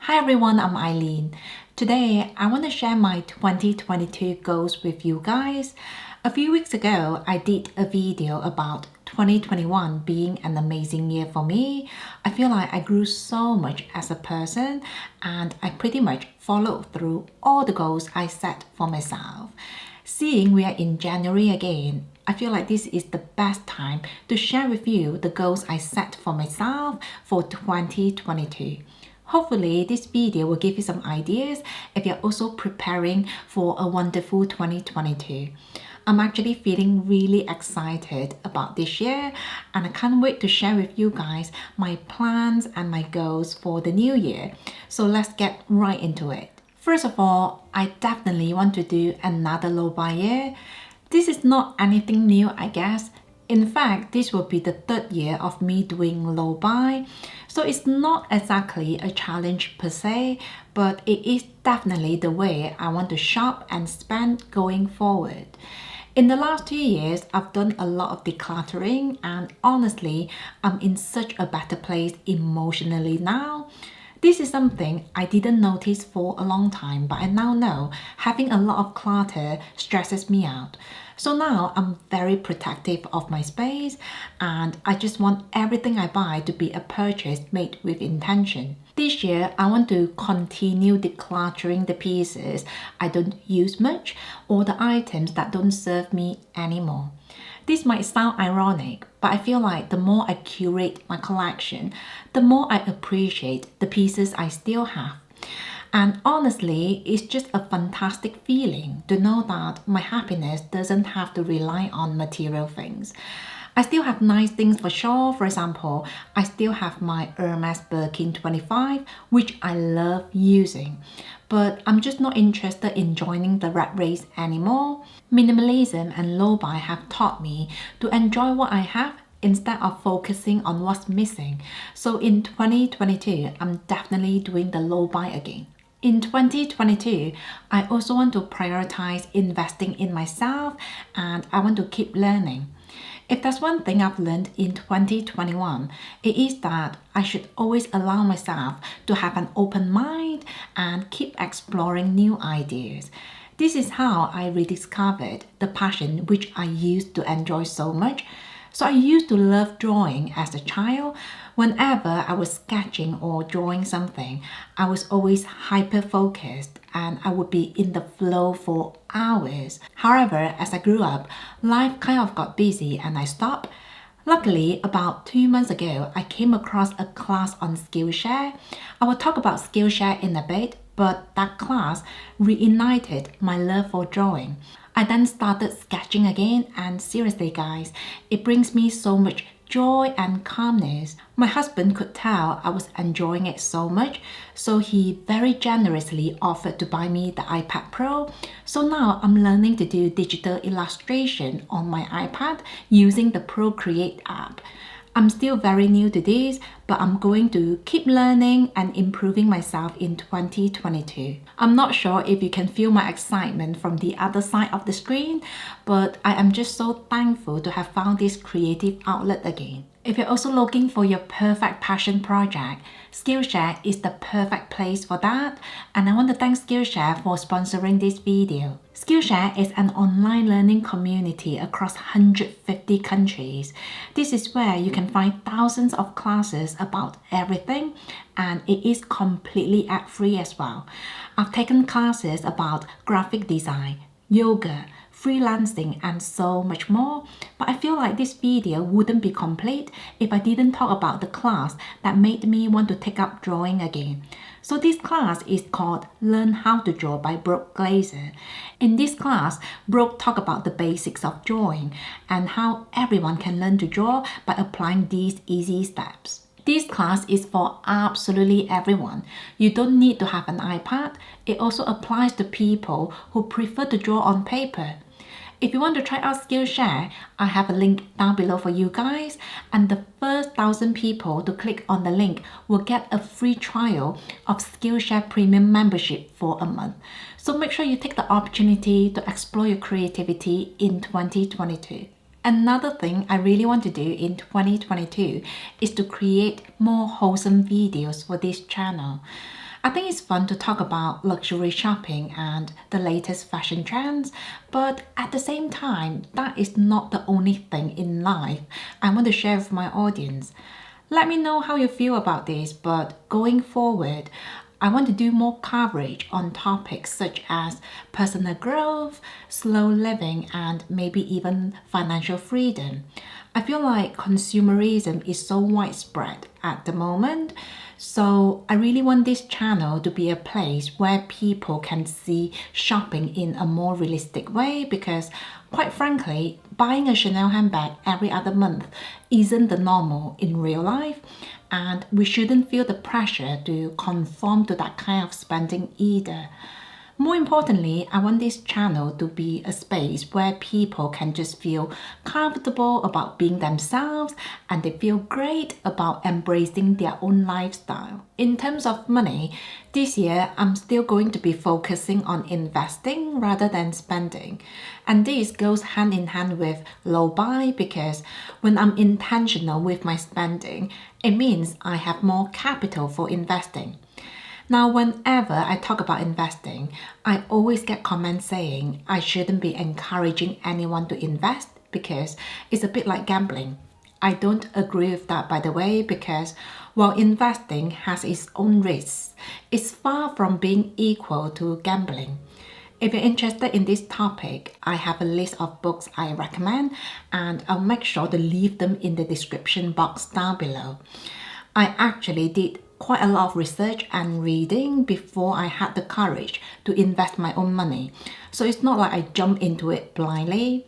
Hi everyone, I'm Eileen. Today, I want to share my 2022 goals with you guys. A few weeks ago, I did a video about 2021 being an amazing year for me. I feel like I grew so much as a person and I pretty much followed through all the goals I set for myself. Seeing we are in January again, I feel like this is the best time to share with you the goals I set for myself for 2022. Hopefully, this video will give you some ideas if you're also preparing for a wonderful 2022. I'm actually feeling really excited about this year and I can't wait to share with you guys my plans and my goals for the new year. So let's get right into it. First of all, I definitely want to do another low buy year. This is not anything new, I guess. In fact, this will be the third year of me doing low buy, so it's not exactly a challenge per se, but it is definitely the way I want to shop and spend going forward. In the last 2 years, I've done a lot of decluttering and honestly, I'm in such a better place emotionally now. This is something I didn't notice for a long time, but I now know having a lot of clutter stresses me out. So now I'm very protective of my space and I just want everything I buy to be a purchase made with intention. This year, I want to continue decluttering the pieces I don't use much or the items that don't serve me anymore. This might sound ironic, but I feel like the more I curate my collection, the more I appreciate the pieces I still have. And honestly, it's just a fantastic feeling to know that my happiness doesn't have to rely on material things. I still have nice things for sure. For example, I still have my Hermes Birkin 25, which I love using. But I'm just not interested in joining the rat race anymore. Minimalism and low buy have taught me to enjoy what I have instead of focusing on what's missing. So in 2022, I'm definitely doing the low buy again. In 2022, I also want to prioritize investing in myself and I want to keep learning. If there's one thing I've learned in 2021, it is that I should always allow myself to have an open mind and keep exploring new ideas. This is how I rediscovered the passion which I used to enjoy so much. So I used to love drawing as a child. Whenever I was sketching or drawing something, I was always hyper focused and I would be in the flow for hours. However, as I grew up, life kind of got busy and I stopped. Luckily, about 2 months ago, I came across a class on Skillshare. I will talk about Skillshare in a bit, but that class reignited my love for drawing. I then started sketching again and seriously guys, it brings me so much joy and calmness. My husband could tell I was enjoying it so much, so he very generously offered to buy me the iPad Pro. So now I'm learning to do digital illustration on my iPad using the Procreate app. I'm still very new to this, but I'm going to keep learning and improving myself in 2022. I'm not sure if you can feel my excitement from the other side of the screen, but I am just so thankful to have found this creative outlet again. If you're also looking for your perfect passion project, Skillshare is the perfect place for that, and I want to thank Skillshare for sponsoring this video. Skillshare is an online learning community across 150 countries. This is where you can find thousands of classes about everything, and it is completely ad-free as well. I've taken classes about graphic design, yoga, freelancing and so much more, but I feel like this video wouldn't be complete if I didn't talk about the class that made me want to take up drawing again. So this class is called Learn How to Draw by Brooke Glaser. In this class, Brooke talks about the basics of drawing and how everyone can learn to draw by applying these easy steps. This class is for absolutely everyone. You don't need to have an iPad. It also applies to people who prefer to draw on paper. If you want to try out Skillshare, I have a link down below for you guys, and the first 1,000 people to click on the link will get a free trial of Skillshare Premium membership for a month. So make sure you take the opportunity to explore your creativity in 2022. Another thing I really want to do in 2022 is to create more wholesome videos for this channel. I think it's fun to talk about luxury shopping and the latest fashion trends, but at the same time, that is not the only thing in life I want to share with my audience. Let me know how you feel about this, but going forward, I want to do more coverage on topics such as personal growth, slow living, and maybe even financial freedom. I feel like consumerism is so widespread at the moment. So I really want this channel to be a place where people can see shopping in a more realistic way because quite frankly, buying a Chanel handbag every other month isn't the normal in real life, and we shouldn't feel the pressure to conform to that kind of spending either. More importantly, I want this channel to be a space where people can just feel comfortable about being themselves and they feel great about embracing their own lifestyle. In terms of money, this year I'm still going to be focusing on investing rather than spending. And this goes hand in hand with low buy because when I'm intentional with my spending, it means I have more capital for investing. Now, whenever I talk about investing, I always get comments saying I shouldn't be encouraging anyone to invest because it's a bit like gambling. I don't agree with that, by the way, because while investing has its own risks, it's far from being equal to gambling. If you're interested in this topic, I have a list of books I recommend and I'll make sure to leave them in the description box down below. I actually did quite a lot of research and reading before I had the courage to invest my own money. So it's not like I jumped into it blindly.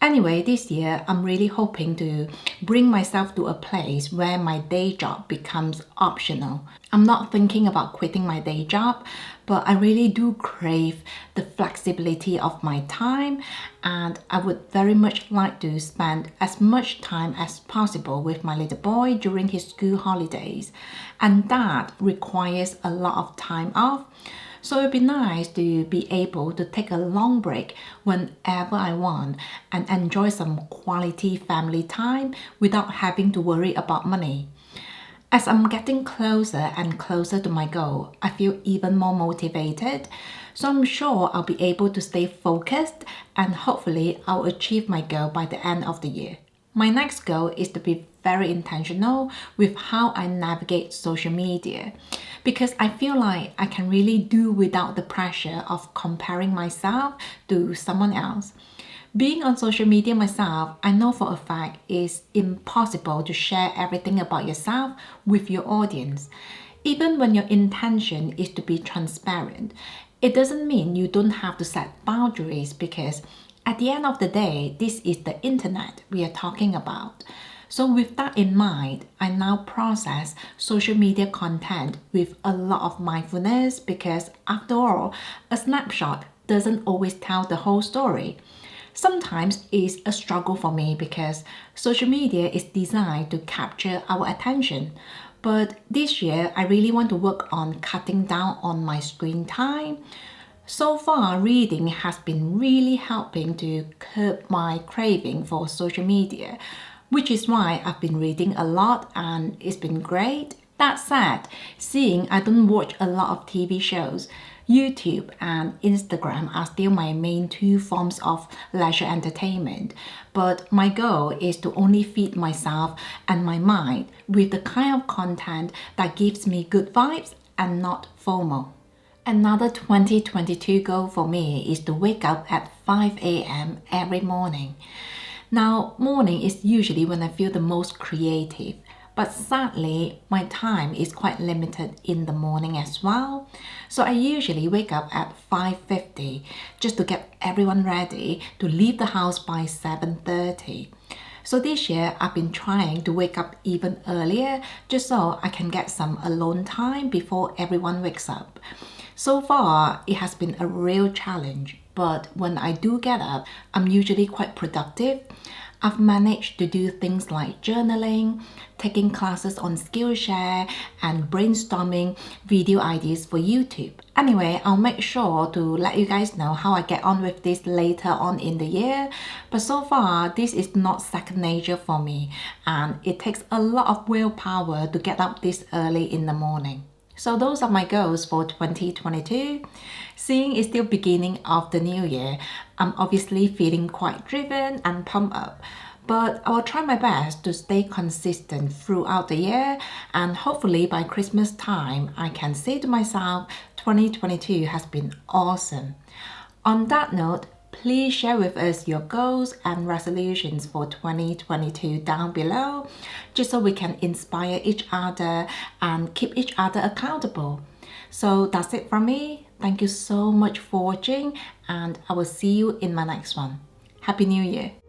Anyway, this year I'm really hoping to bring myself to a place where my day job becomes optional. I'm not thinking about quitting my day job, but I really do crave the flexibility of my time, and I would very much like to spend as much time as possible with my little boy during his school holidays, and that requires a lot of time off. So it'd be nice to be able to take a long break whenever I want and enjoy some quality family time without having to worry about money. As I'm getting closer and closer to my goal, I feel even more motivated. So I'm sure I'll be able to stay focused and hopefully I'll achieve my goal by the end of the year. My next goal is to be very intentional with how I navigate social media because I feel like I can really do without the pressure of comparing myself to someone else. Being on social media myself, I know for a fact it's impossible to share everything about yourself with your audience. Even when your intention is to be transparent, it doesn't mean you don't have to set boundaries because at the end of the day, this is the internet we are talking about. So with that in mind, I now process social media content with a lot of mindfulness because after all, a snapshot doesn't always tell the whole story. Sometimes it's a struggle for me because social media is designed to capture our attention. But this year, I really want to work on cutting down on my screen time. So far, reading has been really helping to curb my craving for social media, which is why I've been reading a lot and it's been great. That said, seeing I don't watch a lot of TV shows, YouTube and Instagram are still my main two forms of leisure entertainment, but my goal is to only feed myself and my mind with the kind of content that gives me good vibes and not FOMO. Another 2022 goal for me is to wake up at 5 a.m. every morning. Now, morning is usually when I feel the most creative, but sadly, my time is quite limited in the morning as well. So I usually wake up at 5:50 just to get everyone ready to leave the house by 7:30. So this year, I've been trying to wake up even earlier just so I can get some alone time before everyone wakes up. So far, it has been a real challenge, but when I do get up, I'm usually quite productive. I've managed to do things like journaling, taking classes on Skillshare, and brainstorming video ideas for YouTube. Anyway, I'll make sure to let you guys know how I get on with this later on in the year. But so far, this is not second nature for me, and it takes a lot of willpower to get up this early in the morning. So those are my goals for 2022. Seeing it's still beginning of the new year, I'm obviously feeling quite driven and pumped up. But I will try my best to stay consistent throughout the year, and hopefully by Christmas time, I can say to myself, 2022 has been awesome. On that note, please share with us your goals and resolutions for 2022 down below, just so we can inspire each other and keep each other accountable. So that's it from me. Thank you so much for watching, and I will see you in my next one. Happy New Year!